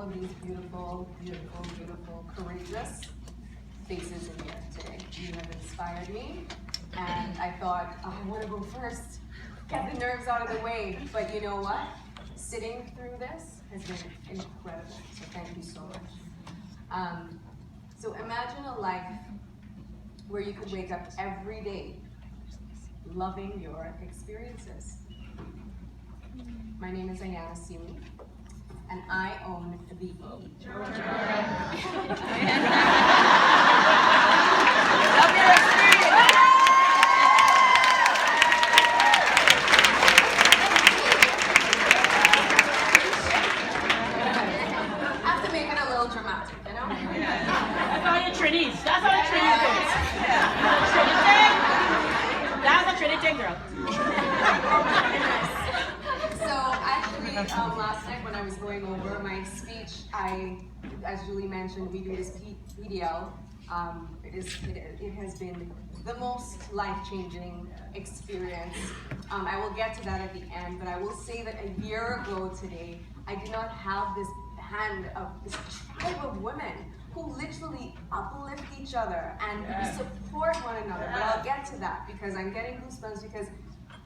of these beautiful, beautiful, beautiful, courageous faces in here today. You have inspired me, and I thought, oh, I want to go first, get the nerves out of the way. But you know what? Sitting through this has been incredible. So thank you so much. So imagine a life where you could wake up every day loving your experiences. My name is Ayanna Sealey, and I own the E. Love your experience. I have to make it a little dramatic, you know? That's all your Trinity. That's all your Trinity goes. That's a Trinity girl. Last night when I was going over my speech, as Jully mentioned, we do this PDL. It has been the most life-changing experience. I will get to that at the end, but I will say that a year ago today, I did not have this band of this tribe of women who literally uplift each other and support one another. But I'll get to that because I'm getting goosebumps because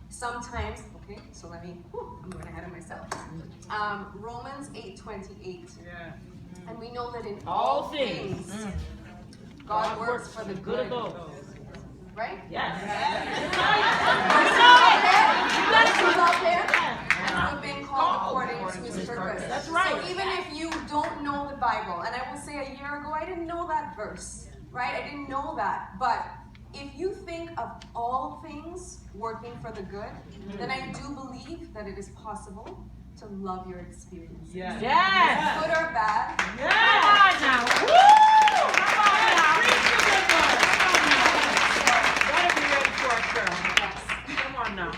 sometimes, okay, so let me, I'm going ahead of myself. Romans 8:28. And we know that in all things, God works for the good of those. Right? Yes. You love Him, and you have been called according to His purpose. That's right. So even if you don't know the Bible, and I will say a year ago, I didn't know that verse, right? I didn't know that, but if you think of all things working for the good, then I do believe that it is possible to love your experiences. Yes. Good or bad. Yes. Come on now. Woo! Come on now. Gotta be ready for it, girl. Yes. Come on now.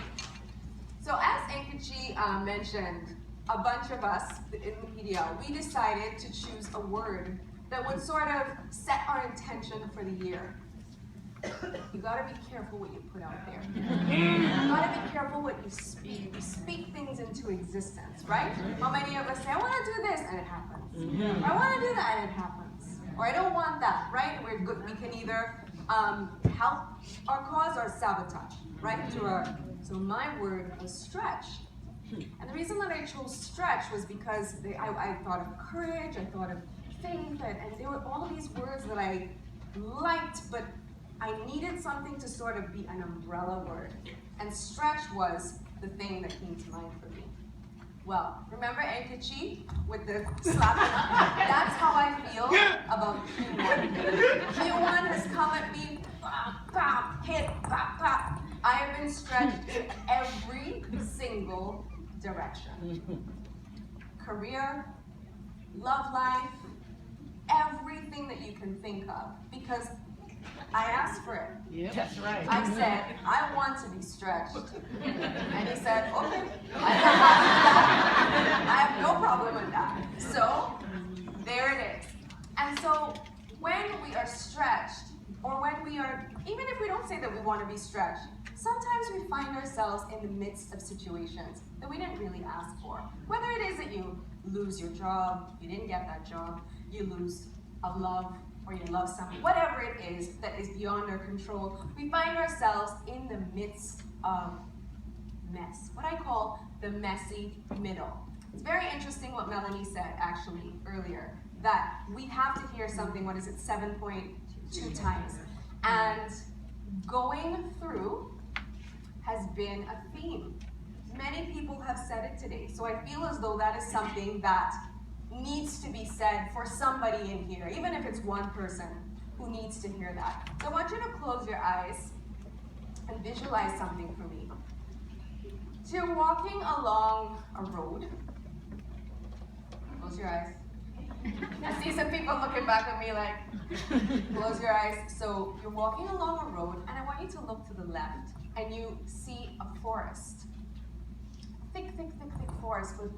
So as Nkechi mentioned, a bunch of us in the PDL, we decided to choose a word that would sort of set our intention for the year. You gotta be careful what you put out there. You gotta be careful what you speak. You speak things into existence, right? How many of us say, I wanna do this, and it happens. Or I wanna do that, and it happens. Or I don't want that, right? We're good. We can either help our cause or sabotage, right? So my word was stretch. And the reason that I chose stretch was because I thought of courage, I thought of faith, and there were all of these words that I liked, but I needed something to sort of be an umbrella word. And stretch was the thing that came to mind for me. Well, remember Nkechi with the slap? That's how I feel about Q1. Q1 has come at me, pop, pop, hit, pop, pop. I have been stretched in every single direction. Career, love life, everything that you can think of. Because I asked for it. Yep, that's right. I said, I want to be stretched. And he said, okay, I have no problem with that. So, there it is. And so, when we are stretched, or when we are, even if we don't say that we want to be stretched, sometimes we find ourselves in the midst of situations that we didn't really ask for. Whether it is that you lose your job, you didn't get that job, you lose a love, or you love someone, whatever it is that is beyond our control, we find ourselves in the midst of mess. What I call the messy middle. It's very interesting what Melanie said actually earlier, that we have to hear something, 7.2 times. And going through has been a theme. Many people have said it today, so I feel as though that is something that needs to be said for somebody in here, even if it's one person who needs to hear that. So I want you to close your eyes and visualize something for me. So you're walking along a road. Close your eyes. I see some people looking back at me like, close your eyes. So you're walking along a road, and I want you to look to the left, and you see a forest. Thick, thick, thick, thick forest. But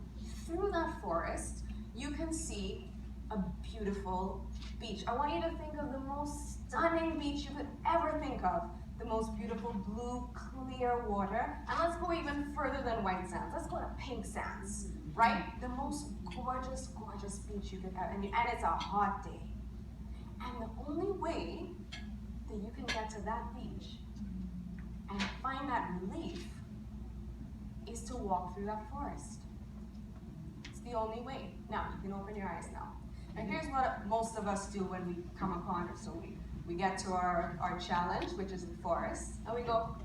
through that forest, you can see a beautiful beach. I want you to think of the most stunning beach you could ever think of. The most beautiful blue, clear water. And let's go even further than white sands. Let's go to pink sands. right? The most gorgeous, gorgeous beach you could ever, and it's a hot day. And the only way that you can get to that beach and find that relief is to walk through that forest. It's the only way. Now, you can open your eyes now. And here's what most of us do when we come upon it. So we get to our challenge, which is the forest, and we go,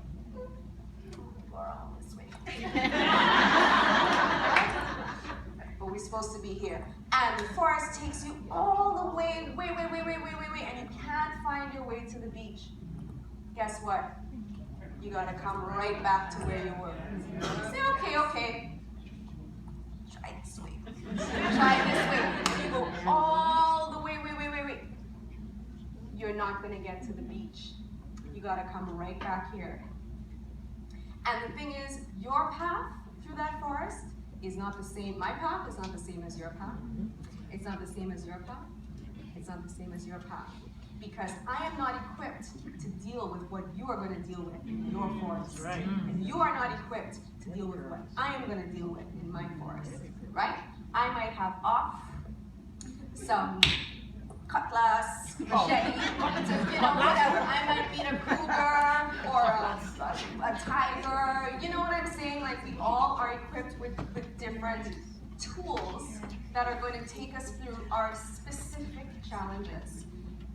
we're all this way. But we're supposed to be here. And the forest takes you all the way, way, and you can't find your way to the beach. Guess what? You gotta come right back to where you were. Say, okay. Try this way. Try this way. And you go all the way. You're not gonna get to the beach. You gotta come right back here. And the thing is, your path through that forest is not the same. My path is not the same as your path. It's not the same as your path. It's not the same as your path. Because I am not equipped to deal with what you are going to deal with in your forest. Right. And you are not equipped to deal with what I am going to deal with in my forest. Right? I might have off some cutlass, machete, whatever. I might meet a cougar or a tiger. You know what I'm saying? Like, we all are equipped with different tools that are going to take us through our specific challenges.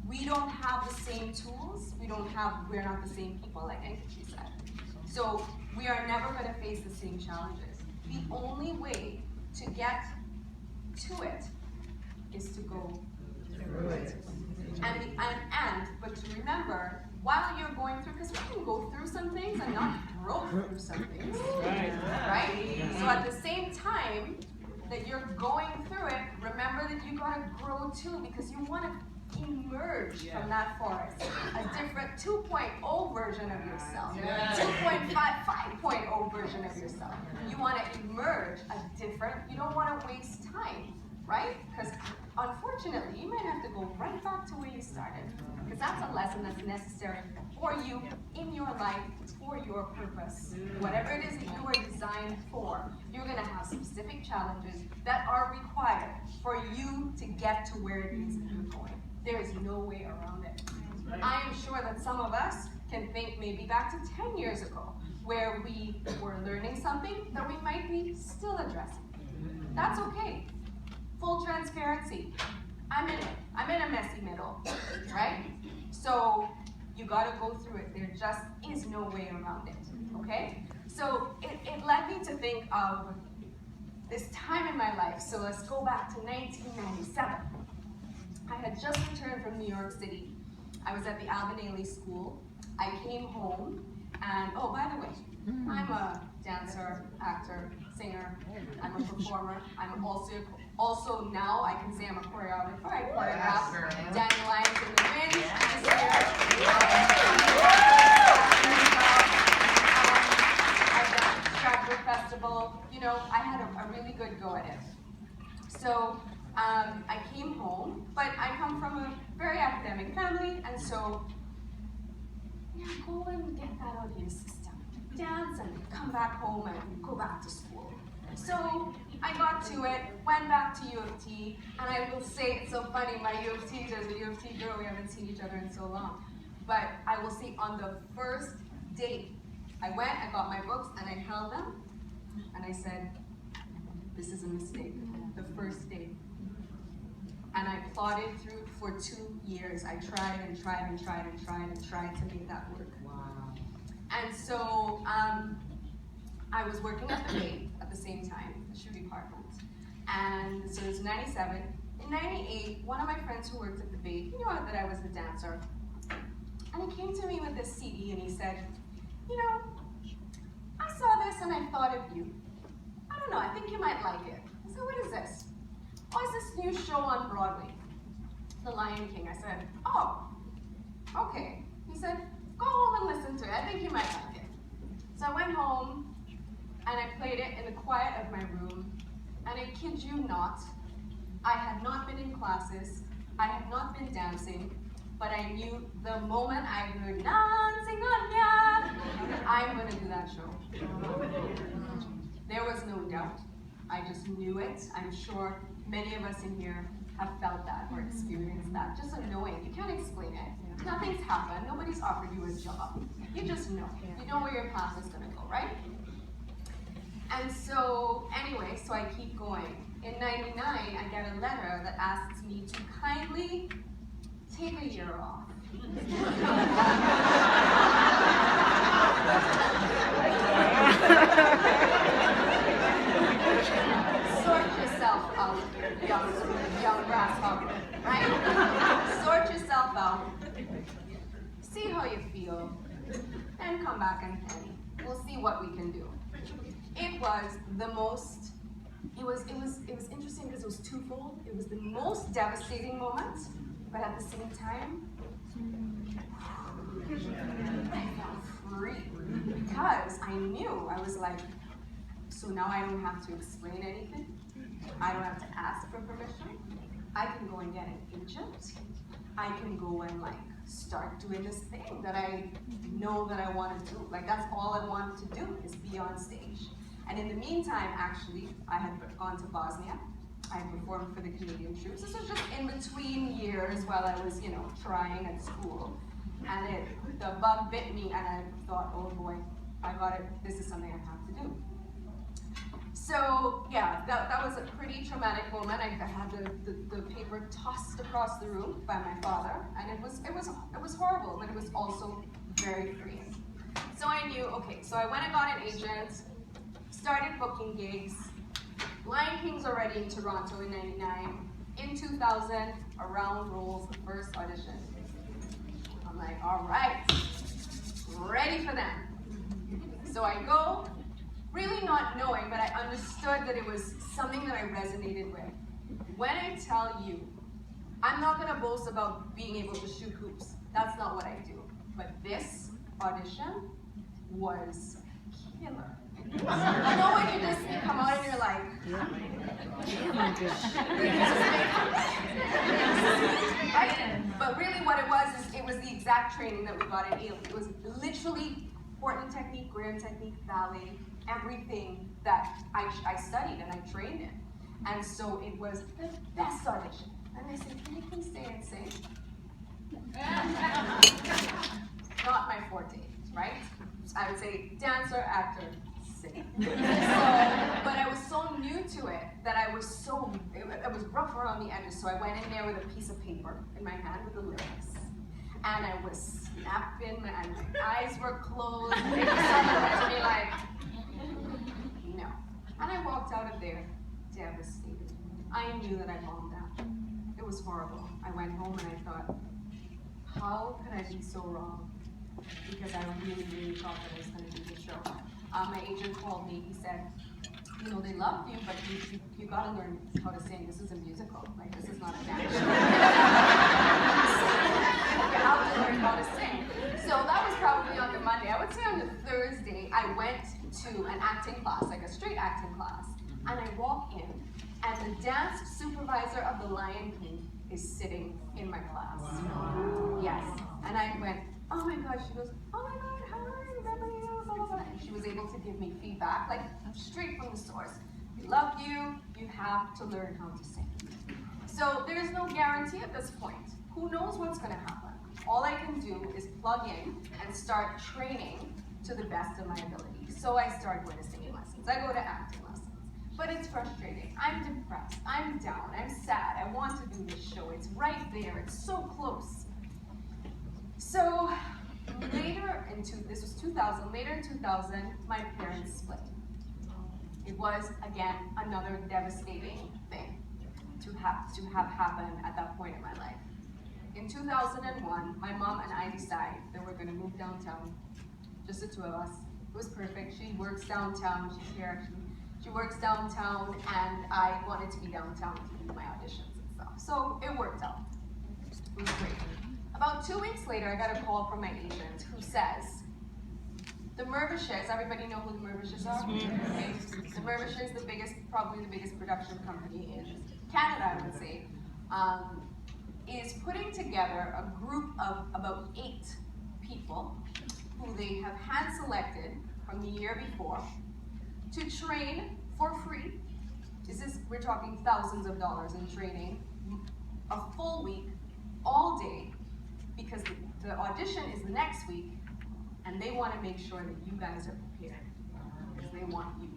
We don't have the same tools. We're not the same people, like Ayanna said. So we are never going to face the same challenges. The only way to get to it is to go through it. But to remember, while you're going through, because we can go through some things and not grow through some things, right? So at the same time that you're going through it, remember that you gotta grow too, because you want to emerge from that forest a different 2.0 version of yourself, 2.5, 5.0 version of yourself. You want to emerge a different, you don't want to waste time, right? Because unfortunately, you might have to go right back to where you started, because that's a lesson that's necessary for you in your life, for your purpose. Whatever it is that you are designed for, you're going to have specific challenges that are required for you to get to where it is that you're going. There is no way around it. I am sure that some of us can think maybe back to 10 years ago, where we were learning something that we might be still addressing. That's okay. Full transparency. I'm in it. I'm in a messy middle, right? So you gotta go through it. There just is no way around it, okay? So it led me to think of this time in my life. So let's go back to 1997. I had just returned from New York City. I was at the Albanelli School. I came home, and oh, by the way, I'm a dancer, actor, singer. I'm a performer. I'm also now I can say I'm a choreographer. I choreograph Dandelions in the Wind this year. I've done Stratford Festival. You know, I had a really good go at it. So I came home, but I come from a very academic family, and so go and get that out of your system. Dance and come back home and go back to school. So I got to it, went back to U of T, and I will say it's so funny, my U of T, there's a U of T girl, we haven't seen each other in so long. But I will say on the first date, I went, I got my books, and I held them, and I said, this is a mistake, the first date. And I plodded through for 2 years. I tried to make that work. Wow. And so I was working at the Bay at the same time, the shoe department. And so it was 97. In 98, one of my friends who worked at the Bay, he knew that I was a dancer. And he came to me with this CD and he said, you know, I saw this and I thought of you. I don't know, I think you might like it. I said, what is this? Oh, it's this new show on Broadway, The Lion King. I said, oh, okay. He said, go home and listen to it. I think you might like it. So I went home and I played it in the quiet of my room. And I kid you not, I had not been in classes. I had not been dancing. But I knew the moment I heard dancing on ya, I'm going to do that show. There was no doubt. I just knew it. I'm sure many of us in here have felt that or experienced that. Just a knowing. You can't explain it. Nothing's happened. Nobody's offered you a job. You just know. You know where your path is going to go, right? And so, anyway, so I keep going. In '99, I get a letter that asks me to kindly take a year off. Sort yourself out, young grasshopper, right? Sort yourself out. See how you feel, and come back and tell me. We'll see what we can do. It was the most. It was interesting because it was twofold. It was the most devastating moment, but at the same time, I felt free because I knew. I was like, so now I don't have to explain anything. I don't have to ask for permission. I can go and get an agent. I can go and start doing this thing that I know that I want to do. That's all I wanted to do is be on stage. And in the meantime, actually, I had gone to Bosnia. I had performed for the Canadian troops. This was just in between years while I was, trying at school. And the bug bit me, and I thought, oh boy, I got it. This is something I have to do. So yeah, that was a pretty traumatic moment. I had the paper tossed across the room by my father, and it was horrible, but it was also very freeing. So I knew, okay, so I went and got an agent, started booking gigs. Lion King's already in Toronto in '99. In 2000, around rolls the first audition. I'm like, all right, ready for them. So I go, really not knowing, but I understood that it was something that I resonated with. When I tell you, I'm not gonna boast about being able to shoot hoops. That's not what I do. But this audition was killer. You know when you just come out and you're like, right? But really what it was is it was the exact training that we got in Ailey. It was literally Portland technique, grand technique, ballet, everything that I studied and I trained in. And so it was the best audition. And they said, can you please stay and sing? Not my forte, right? I would say dancer, actor, sing. But I was so new to it that I was rough around the edges. So I went in there with a piece of paper in my hand with the lyrics. And I was snapping, and my eyes were closed. And they started to be like, no. And I walked out of there devastated. I knew that I bombed out. It was horrible. I went home and I thought, how could I be so wrong? Because I really, really thought that I was going to do the show. My agent called me. He said, they loved you, but you got to learn how to sing. This is a musical. This is not a dance show. You have to learn how to sing. So that was probably on the Monday. I would say on the Thursday, I went to an acting class, a straight acting class. And I walk in, and the dance supervisor of the Lion King is sitting in my class. Wow. Yes. And I went, oh my God. She goes, oh my God, hi, remember you, blah, blah, blah. And she was able to give me feedback, straight from the source. We loved you. You have to learn how to sing. So there's no guarantee at this point. Who knows what's going to happen? All I can do is plug in and start training to the best of my ability. So I start going to singing lessons. I go to acting lessons. But it's frustrating. I'm depressed. I'm down. I'm sad. I want to do this show. It's right there. It's so close. So later this was 2000. Later in 2000, my parents split. It was again another devastating thing to have happen at that point in my life. In 2001, my mom and I decided that we're going to move downtown, just the two of us. It was perfect. She works downtown. She's here actually. She works downtown, and I wanted to be downtown to do my auditions and stuff. So it worked out. It was great. About 2 weeks later, I got a call from my agent who says, the Mervishes, everybody know who the Mervishes are? Okay. The Mervishes, probably the biggest production company in Canada, I would say, is putting together a group of about 8 people who they have hand-selected from the year before to train for free we're talking thousands of dollars in training, a full week, all day, because the audition is the next week, and they want to make sure that you guys are prepared, because they want you.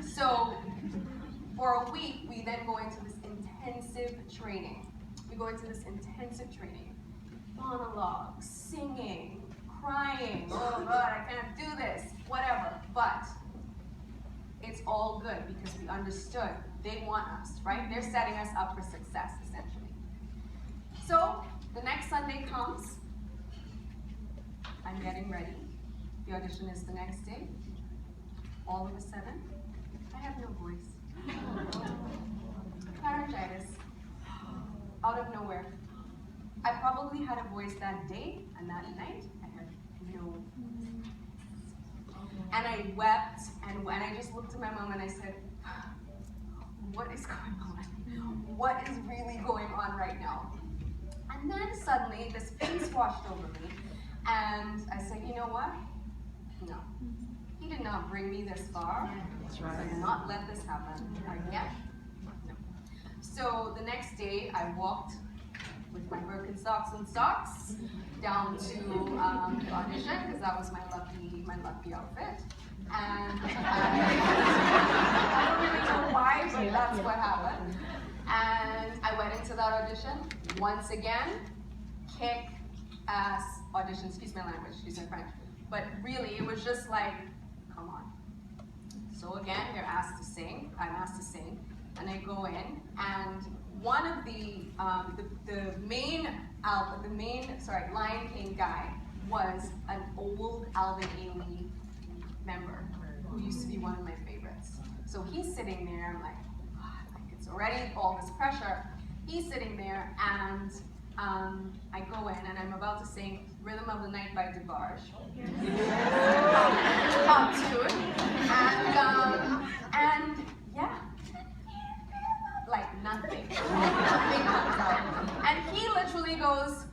So, for a week, we then go into this intensive training. Monologues, singing, crying, oh God, I can't do this, whatever. But it's all good because we understood they want us, right? They're setting us up for success, essentially. So the next Sunday comes, I'm getting ready. The audition is the next day. All of a sudden, I have no voice. Laryngitis, out of nowhere. I probably had a voice that day, and that night, I had no voice. And I wept, and when I just looked at my mom and I said, what is going on? What is really going on right now? And then suddenly, this peace washed over me, and I said, you know what? No. He did not bring me this far. That's right. I did not let this happen again. No. So the next day, I walked with my Birkenstocks and socks down to the audition, because that was my lucky outfit. And I don't really know why, but that's what happened. And I went into that audition once again, kick-ass audition. Excuse my language, excuse my French. But really, it was just like, come on. So again, I'm asked to sing, and I go in, and one of the main Lion King guy was an old Alvin Ailey member who used to be one of my favorites. So he's sitting there, I'm like, God, like it's already all this pressure. He's sitting there, and I go in, and I'm about to sing Rhythm of the Night by DeBarge. Top tune. And yeah, like nothing. Nothing comes out. And he literally goes,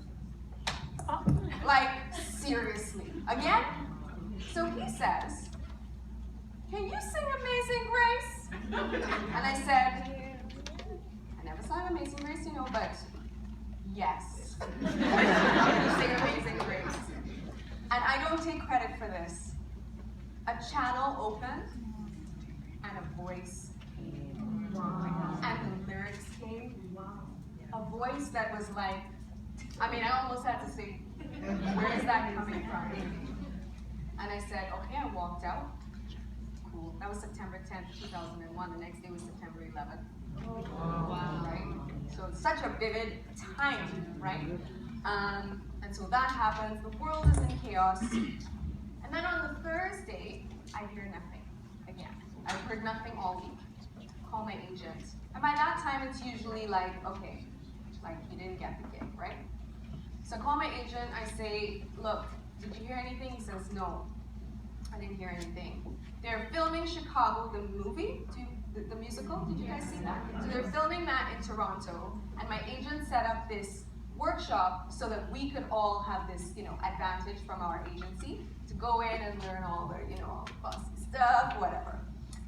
like, seriously, again? So he says, can you sing Amazing Grace? And I said, I never sang Amazing Grace, you know, but yes. You sing Amazing Grace. And I don't take credit for this. A channel opened, and a voice came. And the lyrics came. A voice that was like, I mean, I almost had to say, where is that coming from? And I said, okay, I walked out. Cool. That was September 10th, 2001. The next day was September 11th. Wow. Right? So it's such a vivid time, right? And so that happens. The world is in chaos. And then on the Thursday, I hear nothing again. I've heard nothing all week. Call my agent. And by that time, it's usually like, okay, like you didn't get the gig, right? So I call my agent, I say, look, did you hear anything? He says, no, I didn't hear anything. They're filming Chicago, the movie, the musical, did you guys see that? So they're filming that in Toronto, and my agent set up this workshop so that we could all have this, advantage from our agency to go in and learn all the, all the fussy stuff, whatever.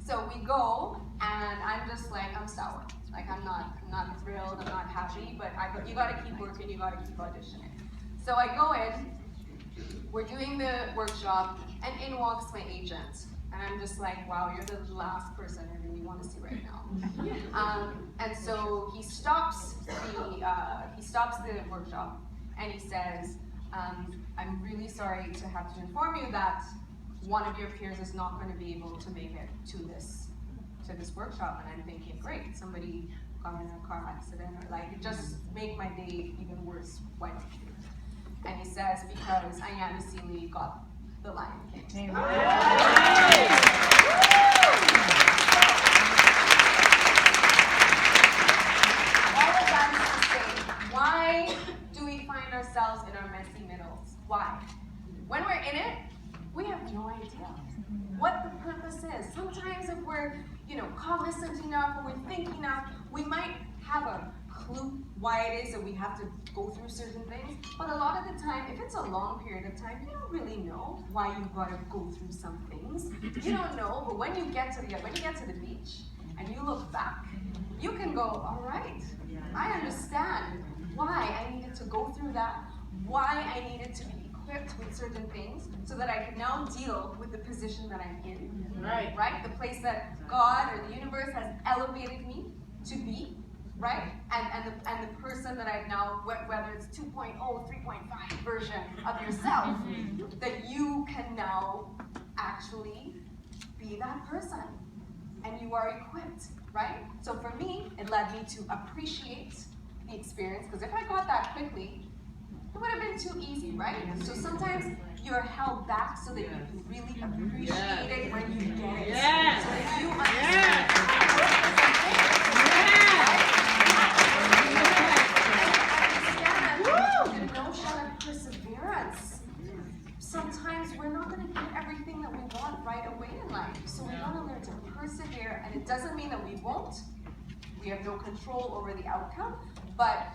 So we go, and I'm just like, I'm sour. Like I'm not thrilled, I'm not happy, but you gotta keep working, you gotta keep auditioning. So I go in, we're doing the workshop, and in walks my agent. And I'm just like, wow, you're the last person I really want to see right now. And so he stops the workshop, and he says, I'm really sorry to have to inform you that one of your peers is not going to be able to make it to this workshop. And I'm thinking, great, somebody got in a car accident, or like, just make my day even worse. Why don't you? And he says, because Ayanna Sealey got the Lion King. All of that is to say, why do we find ourselves in our messy middles? Why? When we're in it, we have no idea what the purpose is. Sometimes if we're, cognizant enough, or we're thinking enough, we might have a clue why it is that we have to go through certain things. But a lot of the time, if it's a long period of time, you don't really know why you've got to go through some things. You don't know, but when you get to the beach and you look back, you can go, all right, I understand why I needed to go through that, why I needed to be equipped with certain things so that I can now deal with the position that I'm in, right? The place that God or the universe has elevated me to be, right? And the person that I've now, whether it's 2.0, 3.5 version of yourself, that you can now actually be that person. And you are equipped, right? So for me, it led me to appreciate the experience, because if I got that quickly, it would have been too easy, right? So sometimes you're held back so that you can really appreciate it when you get it. Yes. So that you understand the notion of perseverance. Sometimes we're not going to get everything that we want right away in life. So we want to learn to persevere, and it doesn't mean that we won't. We have no control over the outcome, but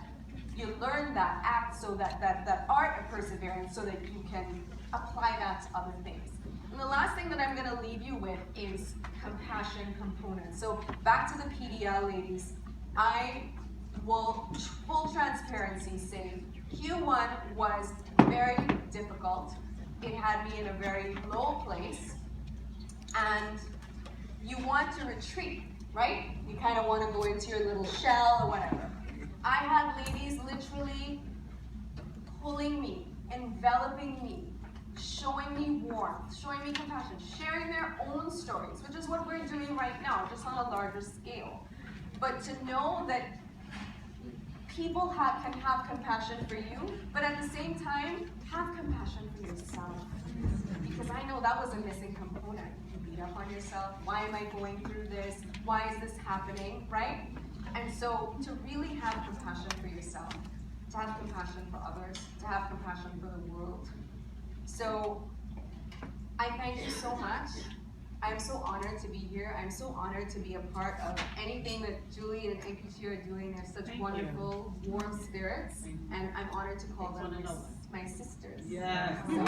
you learn that act, so that art of perseverance, so that you can apply that to other things. And the last thing that I'm going to leave you with is compassion component. So back to the PDL, ladies. I will, full transparency, say Q1 was very difficult. It had me in a very low place, and you want to retreat, right? You kind of want to go into your little shell or whatever. I had ladies literally pulling me, enveloping me, showing me warmth, showing me compassion, sharing their own stories, which is what we're doing right now, just on a larger scale. But to know that people can have compassion for you, but at the same time, have compassion for yourself. Because I know that was a missing component. You beat up on yourself. Why am I going through this? Why is this happening, right? And so to really have compassion for yourself, to have compassion for others, to have compassion for the world. So I thank you so much. I'm so honored to be here. I'm so honored to be a part of anything that Jully and Ayanna are doing. They're such wonderful, warm spirits, and I'm honored to call them my sisters. Yes. So,